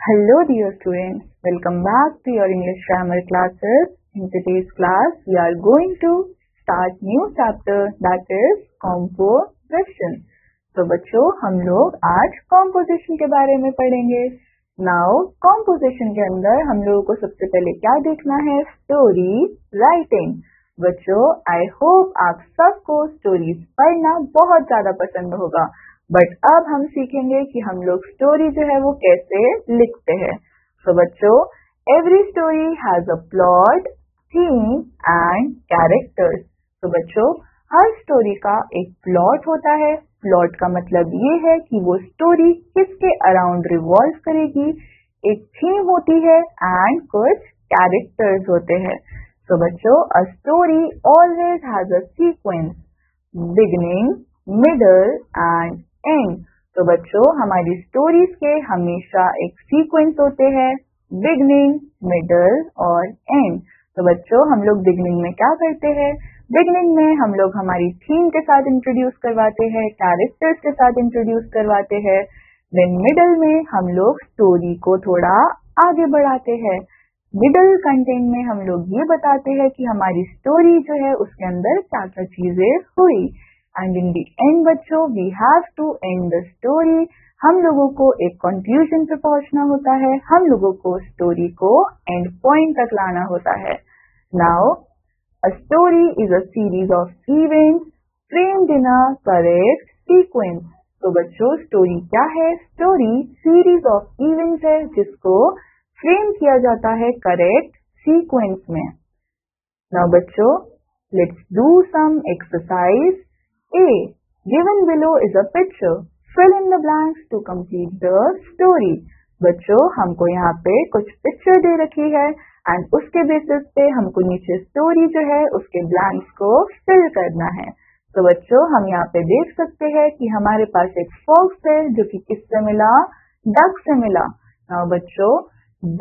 Hello dear students, welcome back to your English grammar classes. In today's class, we are going to start new chapter that is composition. तो बच्चों हम लोग आज composition के बारे में पढ़ेंगे. Now composition के अंदर हम लोगों को सबसे पहले क्या देखना है? Story writing. बच्चों I hope आप सबको stories पढ़ना बहुत ज़्यादा पसंद होगा. बट अब हम सीखेंगे कि हम लोग स्टोरी जो है वो कैसे लिखते हैं. तो बच्चों every story has a plot, theme and characters. तो बच्चों हर स्टोरी का एक प्लॉट होता है. प्लॉट का मतलब ये है कि वो स्टोरी किसके अराउंड रिवॉल्व करेगी. एक थीम होती है एंड कुछ कैरेक्टर्स होते हैं. तो बच्चों a story always has a sequence, beginning, middle and and. तो बच्चों हमारी स्टोरीज के हमेशा एक सीक्वेंस होते हैं, बिगनिंग, मिडल और एंड. तो बच्चों हम लोग बिगनिंग में क्या करते हैं? बिगनिंग में हम लोग हमारी थीम के साथ इंट्रोड्यूस करवाते हैं, कैरेक्टर्स के साथ इंट्रोड्यूस करवाते हैं. देन मिडल में हम लोग स्टोरी को थोड़ा आगे बढ़ाते हैं. मिडल कंटेंट में हम लोग ये बताते हैं कि हमारी स्टोरी जो है उसके अंदर क्या क्या चीजें हुई. एंड इन दी एंड बच्चों we have to end the story. हम लोगों को एक कंक्लूजन पे पहुंचना होता है. हम लोगों को स्टोरी को एंड पॉइंट तक लाना होता है. Now a story is a series of events framed in a correct sequence. तो बच्चों स्टोरी क्या है? स्टोरी सीरीज ऑफ इवेंट्स है जिसको फ्रेम किया जाता है करेक्ट सीक्वेंस में. नाउ बच्चों let's do some exercise. A. Given below is a picture. Fill in the blanks to complete the story. बच्चों हमको यहाँ पे कुछ पिक्चर दे रखी है एंड उसके बेसिस पे हमको नीचे स्टोरी जो है उसके ब्लैंक्स को फिल करना है. तो बच्चों हम यहाँ पे देख सकते हैं कि हमारे पास एक फॉक्स है जो कि किससे मिला? डक से मिला. now बच्चों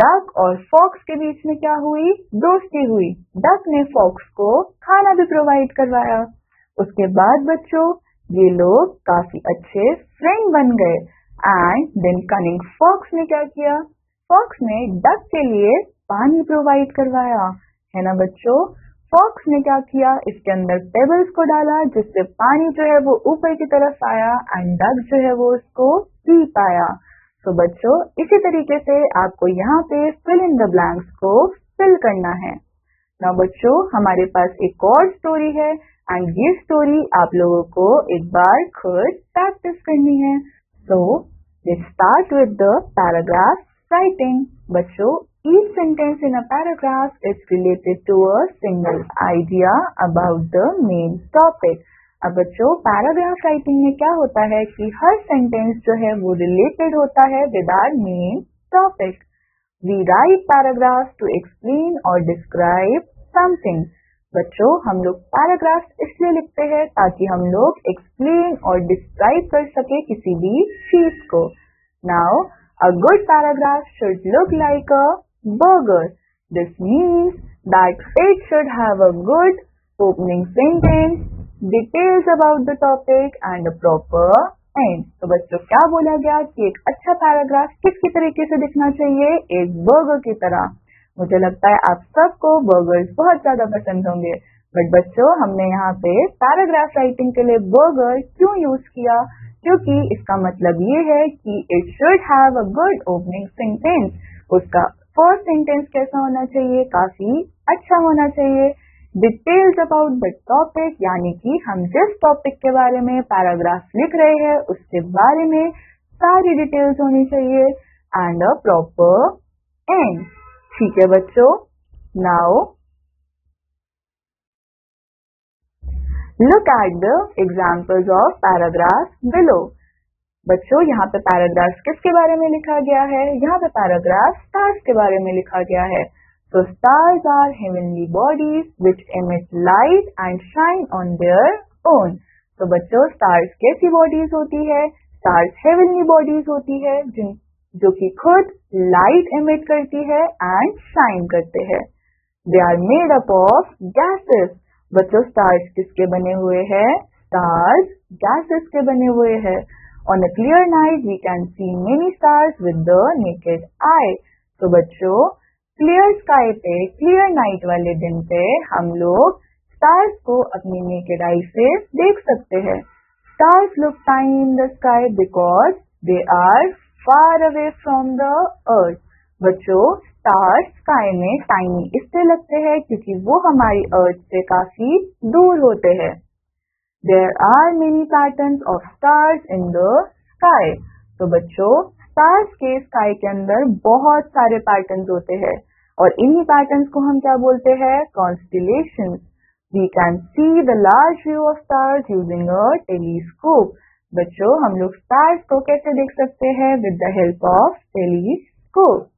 डक और फॉक्स के बीच में क्या हुई? दोस्ती हुई. डक ने फॉक्स को खाना भी प्रोवाइड करवाया. उसके बाद बच्चों ये लोग काफी अच्छे फ्रेंड बन गए. एंड देन कनिंग फॉक्स ने क्या किया? फॉक्स ने डक के लिए पानी प्रोवाइड करवाया है ना बच्चों. फॉक्स ने क्या किया? इसके अंदर पेबल्स को डाला जिससे पानी जो है वो ऊपर की तरफ आया एंड डक जो है वो उसको पी पाया. तो बच्चों इसी तरीके से आपको यहाँ पे फिल इन द ब्लैंक्स को फिल करना है. ना बच्चों हमारे पास एक और स्टोरी है एंड ये स्टोरी आप लोगों को एक बार खुद प्रैक्टिस करनी है. So let's start with the paragraph writing. बच्चों each sentence in a paragraph is related to a single idea about the main topic. अब बच्चों पैराग्राफ राइटिंग में क्या होता है कि हर सेंटेंस जो है वो रिलेटेड होता है with our main topic. We write paragraph to explain और डिस्क्राइब समथिंग. बच्चों हम लोग पैराग्राफ इसलिए लिखते हैं ताकि हम लोग एक्सप्लेन और डिस्क्राइब कर सके किसी भी चीज को. Now a good paragraph should look like a burger. This means that it should have a good opening sentence, details about the topic and a proper and. तो बच्चों क्या बोला गया कि एक अच्छा पैराग्राफ किसकी तरीके से दिखना चाहिए? एक बर्गर की तरह. मुझे लगता है आप सबको बर्गर्स बहुत ज्यादा पसंद होंगे. बट बच्चों हमने यहाँ पे पैराग्राफ राइटिंग के लिए बर्गर क्यों यूज किया? क्योंकि इसका मतलब ये है कि it should have a good opening sentence. उसका फर्स्ट सेंटेंस कैसा होना चाहिए? काफी अच्छा होना चाहिए. डिटेल्स अबाउट द टॉपिक यानी कि हम जिस टॉपिक के बारे में पैराग्राफ लिख रहे हैं उसके बारे में सारी डिटेल्स होनी चाहिए. And a proper and. ठीक है बच्चों. Now look at the examples of paragraph below. बच्चों यहाँ पे पैराग्राफ किसके बारे में लिखा गया है? यहाँ पे पैराग्राफ स्टार्स के बारे में लिखा गया है. So stars are heavenly bodies which emit light and shine on their own. तो बच्चों stars कैसी bodies होती है? Stars heavenly bodies होती है जो कि खुद लाइट एमिट करती है एंड शाइन करते हैं. They are made up of gases. बच्चों स्टार्स किसके बने हुए हैं? स्टार्स गैसेस के बने हुए हैं. On a clear night we can see many stars with the naked eye. तो बच्चों क्लियर स्काई पे, क्लियर नाइट वाले दिन पे हम लोग स्टार्स को अपनी नेकेड आई से देख सकते हैं. Stars look tiny in the sky because they are far away from the earth. बच्चों स्टार्स स्काई में टाइनी इसलिए लगते हैं क्योंकि वो हमारी अर्थ से काफी दूर होते हैं. There are many patterns of stars in the sky. तो बच्चों स्टार्स के स्काई के अंदर बहुत सारे पैटर्न्स होते हैं और इन्हीं पैटर्न्स को हम क्या बोलते हैं? Constellations. We can see the large view of stars using a telescope. बच्चों हम लोग स्टार्स को कैसे देख सकते हैं? With the help of telescope.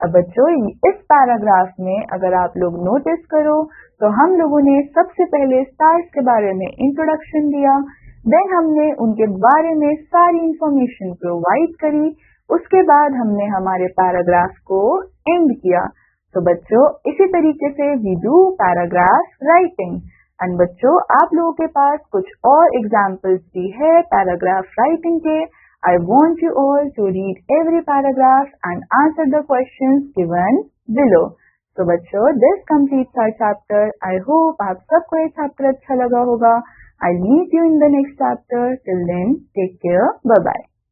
अब बच्चों इस पैराग्राफ में अगर आप लोग नोटिस करो तो हम लोगों ने सबसे पहले स्टार्स के बारे में इंट्रोडक्शन दिया, देन हमने उनके बारे में सारी इंफॉर्मेशन प्रोवाइड करी, उसके बाद हमने हमारे पैराग्राफ को एंड किया. तो बच्चों इसी तरीके से we do paragraph writing. And बच्चों आप लोगों के पास कुछ और एग्जाम्पल्स भी है पैराग्राफ राइटिंग के. I want you all to read every paragraph and answer the questions given below. तो बच्चों this completes our chapter. I hope आप सबको ये चैप्टर अच्छा लगा होगा. I meet you in the next chapter. Till then take care. Bye bye.